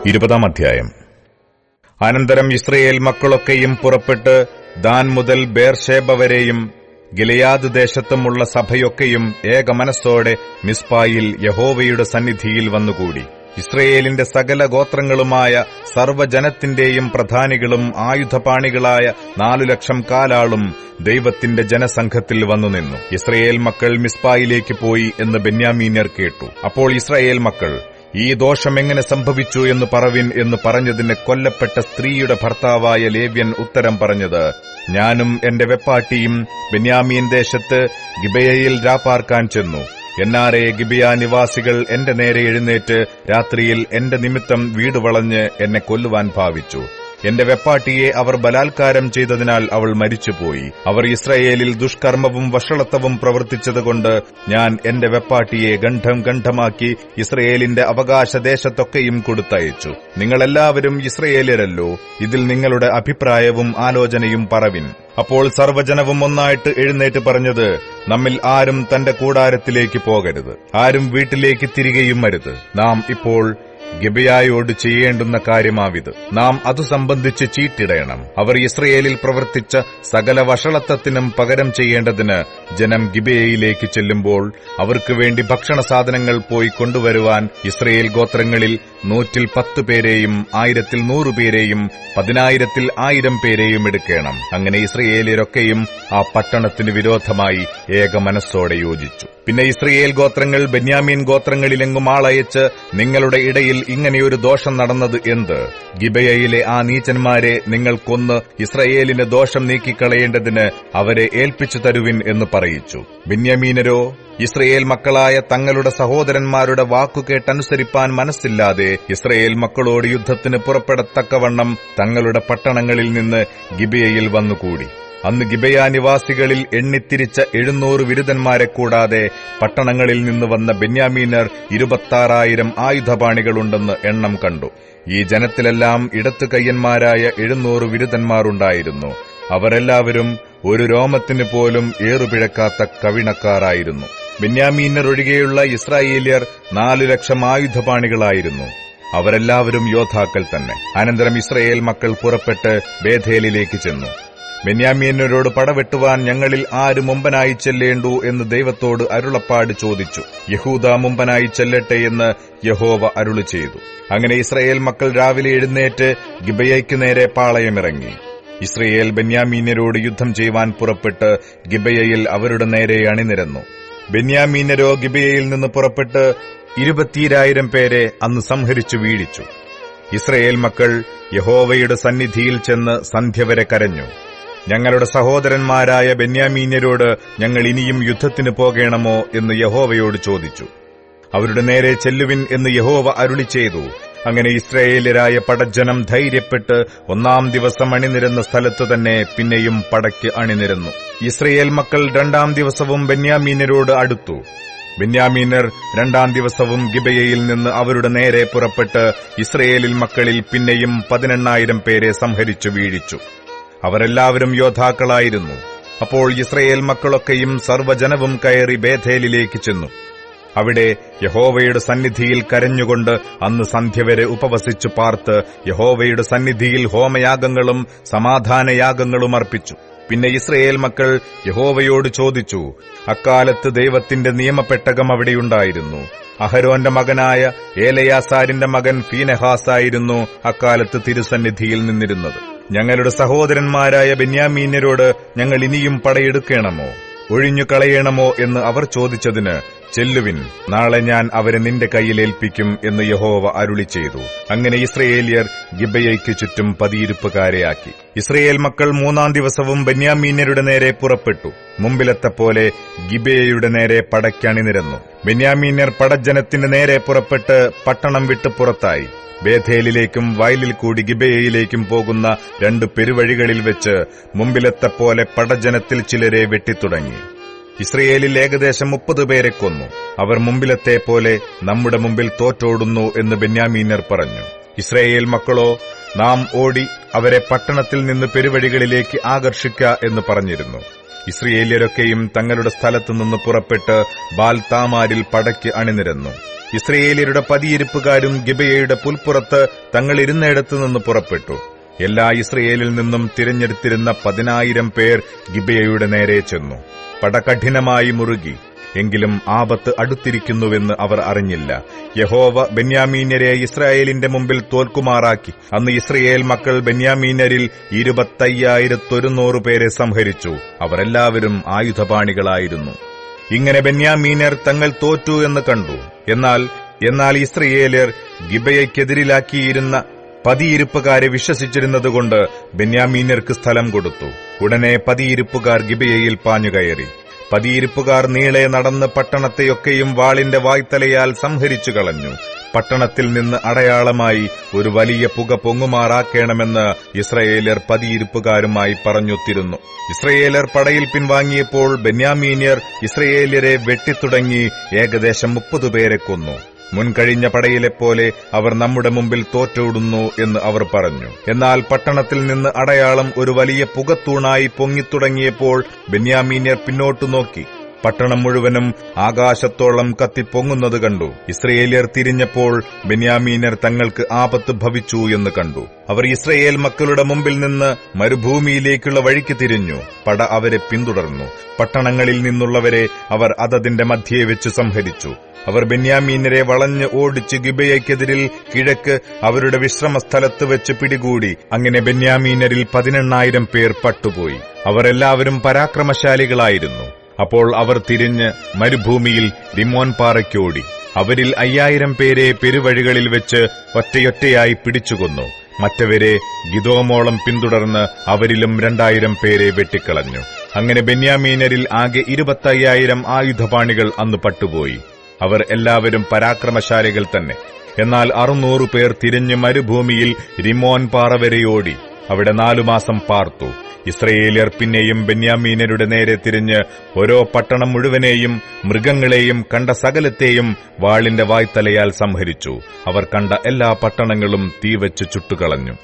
20 അധ്യായം. അനന്തരം ഇസ്രയേൽ മക്കളൊക്കെയും പുറപ്പെട്ട് ദാൻ മുതൽ ബേർഷേബ വരെയും ഗിലെയാദ് ദേശത്തുമുള്ള സഭയൊക്കെയും ഏകമനസ്സോടെ മിസ്പായിൽ യഹോവയുടെ സന്നിധിയിൽ വന്നുകൂടി. ഇസ്രയേലിന്റെ സകല ഗോത്രങ്ങളുമായ സർവ്വജനത്തിന്റെയും പ്രധാനികളും ആയുധപാണികളായ 4,00,000 കാലാളും ദൈവത്തിന്റെ ജനസംഘത്തിൽ വന്നുനിന്നു. ഇസ്രയേൽ മക്കൾ മിസ്പായിലേക്ക് പോയി എന്ന് ബെന്യാമീന്യർ കേട്ടു. അപ്പോൾ ഇസ്രയേൽ മക്കൾ, ഈ ദോഷം എങ്ങനെ സംഭവിച്ചു എന്ന് പറവിൻ എന്ന് പറഞ്ഞതിന് കൊല്ലപ്പെട്ട സ്ത്രീയുടെ ഭർത്താവായ ലേവ്യൻ ഉത്തരം പറഞ്ഞത്, ഞാനും എന്റെ വെപ്പാട്ടിയും ബെന്യാമീൻ ദേശത്ത് ഗിബെയയിൽ രാപ്പാർക്കാൻ ചെന്നു. എന്നാറെ ഗിബെയ നിവാസികൾ എന്റെ നേരെ എഴുന്നേറ്റ് രാത്രിയിൽ എന്റെ നിമിത്തം വീട് വളഞ്ഞ് എന്നെ കൊല്ലുവാൻ ഭാവിച്ചു. എന്റെ വെപ്പാട്ടിയെ അവർ ബലാത്കാരം ചെയ്തതിനാൽ അവൾ മരിച്ചുപോയി. അവർ ഇസ്രയേലിൽ ദുഷ്കർമ്മവും വഷളത്വവും പ്രവർത്തിച്ചതുകൊണ്ട് ഞാൻ എന്റെ വെപ്പാട്ടിയെ ഗണ്ഡമാക്കി ഇസ്രയേലിന്റെ അവകാശദേശത്തൊക്കെയും കൊടുത്തയച്ചു. നിങ്ങളെല്ലാവരും ഇസ്രയേല്യരല്ലോ, ഇതിൽ നിങ്ങളുടെ അഭിപ്രായവും ആലോചനയും പറവിൻ. അപ്പോൾ സർവ്വജനവും ഒന്നായിട്ട് എഴുന്നേറ്റ് പറഞ്ഞത്, നമ്മിൽ ആരും തന്റെ കൂടാരത്തിലേക്ക് പോകരുത്, ആരും വീട്ടിലേക്ക് തിരികെയും അരുത്. നാം ഇപ്പോൾ ഗിബെയയോട് ചെയ്യേണ്ടുന്ന കാര്യമാവിത്, നാം അതു സംബന്ധിച്ച് ചീട്ടിടയണം. അവർ ഇസ്രയേലിൽ പ്രവർത്തിച്ച സകല വഷളത്വത്തിനും പകരം ചെയ്യേണ്ടതിന് ജനം ഗിബെയയിലേക്ക് ചെല്ലുമ്പോൾ അവർക്ക് വേണ്ടി ഭക്ഷണ സാധനങ്ങൾ പോയി കൊണ്ടുവരുവാൻ ഇസ്രയേൽ ഗോത്രങ്ങളിൽ 110 പേരെയും 1,100 പേരെയും 10,000 1000 പേരെയും എടുക്കണം. അങ്ങനെ ഇസ്രയേലിയരൊക്കെയും ആ പട്ടണത്തിന് വിരോധമായി ഏകമനസ്സോടെ യോജിച്ചു. പിന്നെ ഇസ്രയേൽ ഗോത്രങ്ങൾ ബെന്യാമീൻ ഗോത്രങ്ങളിലെങ്ങും ആളയച്ച്, നിങ്ങളുടെ ഇടയിൽ ഇങ്ങനെയൊരു ദോഷം നടന്നത് എന്ത്? ഗിബെയയിലെ ആ നീചന്മാരെ നിങ്ങൾ കൊന്ന് ഇസ്രയേലിന് ദോഷം നീക്കിക്കളയേണ്ടതിന് അവരെ ഏൽപ്പിച്ചു തരുവിൻ എന്ന് പറയിച്ചു. ബെന്യാമീനരോ ഇസ്രയേൽ മക്കളായ തങ്ങളുടെ സഹോദരന്മാരുടെ വാക്കുകേട്ടനുസരിപ്പാൻ മനസ്സില്ലാതെ ഇസ്രയേൽ മക്കളോട് യുദ്ധത്തിന് പുറപ്പെടത്തക്കവണ്ണം തങ്ങളുടെ പട്ടണങ്ങളിൽ നിന്ന് ഗിബെയയിൽ വന്നുകൂടി. അന്ന് ഗിബെയ നിവാസികളിൽ എണ്ണിത്തിരിച്ച 700 വിരുദ്ധന്മാരെ കൂടാതെ പട്ടണങ്ങളിൽ നിന്ന് വന്ന ബെന്യാമീനർ 26,000 ആയുധപാണികളുണ്ടെന്ന് എണ്ണം കണ്ടു. ഈ ജനത്തിലെല്ലാം ഇടത്തുകയ്യന്മാരായ 700 വിരുദ്ധന്മാരുണ്ടായിരുന്നു. അവരെല്ലാവരും ഒരു രോമത്തിന് പോലും ഏറുപിഴക്കാത്ത കവിണക്കാരായിരുന്നു. ബെന്യാമീനർ ഒഴികെയുള്ള ഇസ്രായേല്യർ 4,00,000 ആയുധപാണികളായിരുന്നു. അവരെല്ലാവരും യോദ്ധാക്കൾ തന്നെ. അനന്തരം ഇസ്രയേൽ മക്കൾ പുറപ്പെട്ട് ബേഥേലിലേക്ക് ചെന്നു. ബെന്യാമീനരോട് പടവെട്ടുവാൻ ഞങ്ങളിൽ ആര് മുമ്പനായി ചെല്ലേണ്ടു എന്ന് ദൈവത്തോട് അരുളപ്പാട് ചോദിച്ചു. യഹൂദ മുമ്പനായി ചെല്ലട്ടെ എന്ന് യഹോവ അരുളി ചെയ്തു. അങ്ങനെ ഇസ്രയേൽ മക്കൾ രാവിലെ എഴുന്നേറ്റ് ഗിബെയയ്ക്ക് നേരെ പാളയമിറങ്ങി. ഇസ്രയേൽ ബെന്യാമീന്യരോട് യുദ്ധം ചെയ്യുവാൻ പുറപ്പെട്ട് ഗിബെയയിൽ അവരുടെ നേരെ അണിനിരന്നു. ബെന്യാമീന്യരോ ഗിബെയയിൽ നിന്ന് പുറപ്പെട്ട് 20,000 പേരെ അന്ന് സംഹരിച്ചു വീഴിച്ചു. ഇസ്രയേൽ മക്കൾ യഹോവയുടെ സന്നിധിയിൽ ചെന്ന് സന്ധ്യവരെ കരഞ്ഞു. ഞങ്ങളുടെ സഹോദരന്മാരായ ബെന്യാമീന്യരോട് ഞങ്ങൾ ഇനിയും യുദ്ധത്തിന് പോകണമോ എന്ന് യഹോവയോട് ചോദിച്ചു. അവരുടെ നേരെ ചെല്ലുവിൻ എന്ന് യഹോവ അരുളി ചെയ്തു. അങ്ങനെ ഇസ്രായേല്യരായ പടജ്ജനം ധൈര്യപ്പെട്ട് 1-ാം ദിവസം അണിനിരന്ന സ്ഥലത്ത് തന്നെ പിന്നെയും പടയ്ക്ക് അണിനിരന്നു. ഇസ്രയേൽ മക്കൾ 2-ാം ദിവസവും ബെന്യാമീന്യരോട് അടുത്തു. ബെന്യാമീന്യർ 2-ാം ദിവസവും ഗിബെയയിൽ നിന്ന് അവരുടെ നേരെ പുറപ്പെട്ട് ഇസ്രയേലിൽ മക്കളിൽ പിന്നെയും 18,000 പേരെ സംഹരിച്ചു വീഴിച്ചു. അവരെല്ലാവരും യോദ്ധാക്കളായിരുന്നു. അപ്പോൾ ഇസ്രയേൽ മക്കളൊക്കെയും സർവ്വജനവും കയറി ബേഥേലിലേക്ക് ചെന്നു. അവിടെ യഹോവയുടെ സന്നിധിയിൽ കരഞ്ഞുകൊണ്ട് അന്ന് സന്ധ്യവരെ ഉപവസിച്ചു പാർത്ത് യഹോവയുടെ സന്നിധിയിൽ ഹോമയാഗങ്ങളും സമാധാനയാഗങ്ങളും അർപ്പിച്ചു. പിന്നെ ഇസ്രയേൽ മക്കൾ യഹോവയോട് ചോദിച്ചു. അക്കാലത്ത് ദൈവത്തിന്റെ നിയമപ്പെട്ടകം അവിടെയുണ്ടായിരുന്നു. അഹരോന്റെ മകനായ ഏലയാസാരിന്റെ മകൻ ഫീനെഹാസായിരുന്നു അക്കാലത്ത് തിരുസന്നിധിയിൽ നിന്നിരുന്നത്. ഞങ്ങളുടെ സഹോദരന്മാരായ ബെന്യാമീന്യരോട് ഞങ്ങൾ ഇനിയും പടയെടുക്കണമോ, ഒഴിഞ്ഞു കളയണമോ എന്ന് അവർ ചോദിച്ചതിന്, ചെല്ലുവിൻ, നാളെ ഞാൻ അവരെ നിന്റെ കയ്യിൽ ഏൽപ്പിക്കും എന്ന് യഹോവ അരുളി ചെയ്തു. അങ്ങനെ ഇസ്രയേല്യർ ഗിബെയയ്ക്ക് ചുറ്റും പതിയിരുപ്പുകാരെയാക്കി. ഇസ്രയേൽ മക്കൾ 3-ാം ദിവസവും ബെന്യാമീന്യരുടെ നേരെ പുറപ്പെട്ടു. മുമ്പിലത്തെപ്പോലെ ഗിബെയയുടെ നേരെ പടയ്ക്കണിനിരന്നു. ബെന്യാമീന്യർ പടജ്ജനത്തിന്റെ നേരെ പുറപ്പെട്ട് പട്ടണം വിട്ട് പുറത്തായി. ബേഥേലിലേക്കും വയലിൽ കൂടി ഗിബെയയിലേക്കും പോകുന്ന 2 പെരുവഴികളിൽ വെച്ച് മുമ്പിലത്തെപ്പോലെ പടജ്ജനത്തിൽ ചിലരെ വെട്ടിത്തുടങ്ങി. ഇസ്രയേലിൽ ഏകദേശം 30 പേരെ കൊന്നു. അവർ മുമ്പിലത്തെ പോലെ നമ്മുടെ മുമ്പിൽ തോറ്റോടുന്നു എന്ന് ബെന്യാമീന്യർ പറഞ്ഞു. ഇസ്രയേൽ മക്കളോ, നാം ഓടി അവരെ പട്ടണത്തിൽ നിന്ന് പെരുവഴികളിലേക്ക് ആകർഷിക്ക എന്ന് പറഞ്ഞിരുന്നു. ഇസ്രയേല്യരൊക്കെയും തങ്ങളുടെ സ്ഥലത്തുനിന്ന് പുറപ്പെട്ട് ബാൽതാമാരിൽ പടയ്ക്ക് അണിനിരന്നു. ഇസ്രയേല്യരുടെ പതിയിരിപ്പുകാരും ഗിബെയയുടെ പുൽപ്പുറത്ത് തങ്ങൾ ഇരുന്നിടത്തുനിന്ന് പുറപ്പെട്ടു. എല്ലാ ഇസ്രയേലിൽ നിന്നും തിരഞ്ഞെടുത്തിരുന്ന 10,000 പേർ ഗിബെയയുടെ നേരെ ചെന്നു. പട കഠിനമായി മുറുകി. എങ്കിലും ആപത്ത് അടുത്തിരിക്കുന്നുവെന്ന് അവർ അറിഞ്ഞില്ല. യഹോവ ബെന്യാമീന്യരെ ഇസ്രായേലിന്റെ മുമ്പിൽ തോൽക്കുമാറാക്കി. അന്ന് ഇസ്രയേൽ മക്കൾ ബെന്യാമീന്യരിൽ 25,100 പേരെ സംഹരിച്ചു. അവരെല്ലാവരും ആയുധപാണികളായിരുന്നു. ഇങ്ങനെ ബെന്യാമീന്യർ തങ്ങൾ തോറ്റു എന്ന് കണ്ടു. എന്നാൽ ഇസ്രയേല്യർ ഗിബെയയ്ക്കെതിരിലാക്കിയിരുന്ന പതിയിരിപ്പുകാരെ വിശ്വസിച്ചിരുന്നതുകൊണ്ട് ബെന്യാമീന്യർക്ക് സ്ഥലം കൊടുത്തു. ഉടനെ പതിയിരിപ്പുകാർ ഗിബെയയിൽ പാഞ്ഞുകയറി. പതിയിരിപ്പുകാർ നീളെ നടന്ന് പട്ടണത്തെയൊക്കെയും വാളിന്റെ വായ്ത്തലയാൽ സംഹരിച്ചു കളഞ്ഞു. പട്ടണത്തിൽ നിന്ന് അടയാളമായി ഒരു വലിയ പുക പൊങ്ങുമാറാക്കണമെന്ന് ഇസ്രയേലർ പതിയിരിപ്പുകാരുമായി പറഞ്ഞൊത്തിരുന്നു. ഇസ്രയേലർ പടയിൽ പിൻവാങ്ങിയപ്പോൾ ബെന്യാമീന്യർ ഇസ്രയേല്യരെ വെട്ടിത്തുടങ്ങി ഏകദേശം 30 പേരെ കൊന്നു. മുൻകഴിഞ്ഞ പടയിലെപ്പോലെ അവർ നമ്മുടെ മുമ്പിൽ തോറ്റോടുന്നു എന്ന് അവർ പറഞ്ഞു. എന്നാൽ പട്ടണത്തിൽ നിന്ന് അടയാളം ഒരു വലിയ പുകത്തൂണായി പൊങ്ങിത്തുടങ്ങിയപ്പോൾ ബെന്യാമീന്യർ പിന്നോട്ടു നോക്കി. പട്ടണം മുഴുവനും ആകാശത്തോളം കത്തിപ്പൊങ്ങുന്നത് കണ്ടു. ഇസ്രയേല്യർ തിരിഞ്ഞപ്പോൾ ബെന്യാമീന്യർ തങ്ങൾക്ക് ആപത്ത് ഭവിച്ചു എന്ന് കണ്ടു. അവർ ഇസ്രയേൽ മക്കളുടെ മുമ്പിൽ നിന്ന് മരുഭൂമിയിലേക്കുള്ള വഴിക്ക് തിരിഞ്ഞു. പട അവരെ പിന്തുടർന്നു. പട്ടണങ്ങളിൽ നിന്നുള്ളവരെ അവർ അതതിന്റെ മധ്യേ വെച്ച് സംഹരിച്ചു. അവർ ബെന്യാമീന്യരെ വളഞ്ഞ് ഓടിച്ച് ഗിബെയയ്ക്കെതിരിൽ കിഴക്ക് അവരുടെ വിശ്രമസ്ഥലത്ത് വെച്ച് പിടികൂടി. അങ്ങനെ ബെന്യാമീന്യരിൽ 18,000 പേർ പട്ടുപോയി. അവർ എല്ലാവരും പരാക്രമശാലികളായിരുന്നു. അപ്പോൾ അവർ തിരിഞ്ഞ് മരുഭൂമിയിൽ റിമ്മോൻ പാറയ്ക്കോടി. അവരിൽ 5,000 പേരെ പെരുവഴികളിൽ വെച്ച് ഒറ്റയൊറ്റയായി പിടിച്ചുകൊന്നു. മറ്റവരെ ഗിദോമോളം പിന്തുടർന്ന് അവരിലും 2,000 പേരെ വെട്ടിക്കളഞ്ഞു. അങ്ങനെ ബെന്യാമീന്യരിൽ ആകെ 25,000 ആയുധപാണികൾ അന്ന് പട്ടുപോയി. അവർ എല്ലാവരും പരാക്രമശാലികൾ തന്നെ. എന്നാൽ 600 പേർ തിരിഞ്ഞ് മരുഭൂമിയിൽ റിമ്മോൻ പാറ വരെ ഓടി. അവിടെ 4 മാസം പാർത്തു. ഇസ്രയേല്യർ പിന്നെയും ബെന്യാമീന്യരുടെ നേരെ തിരിഞ്ഞ് ഓരോ പട്ടണം മുഴുവനെയും മൃഗങ്ങളെയും കണ്ട സകലത്തെയും വാളിന്റെ വായ്ത്തലയാൽ സംഹരിച്ചു. അവർ കണ്ട എല്ലാ പട്ടണങ്ങളും തീവച്ച് ചുട്ടുകളഞ്ഞു.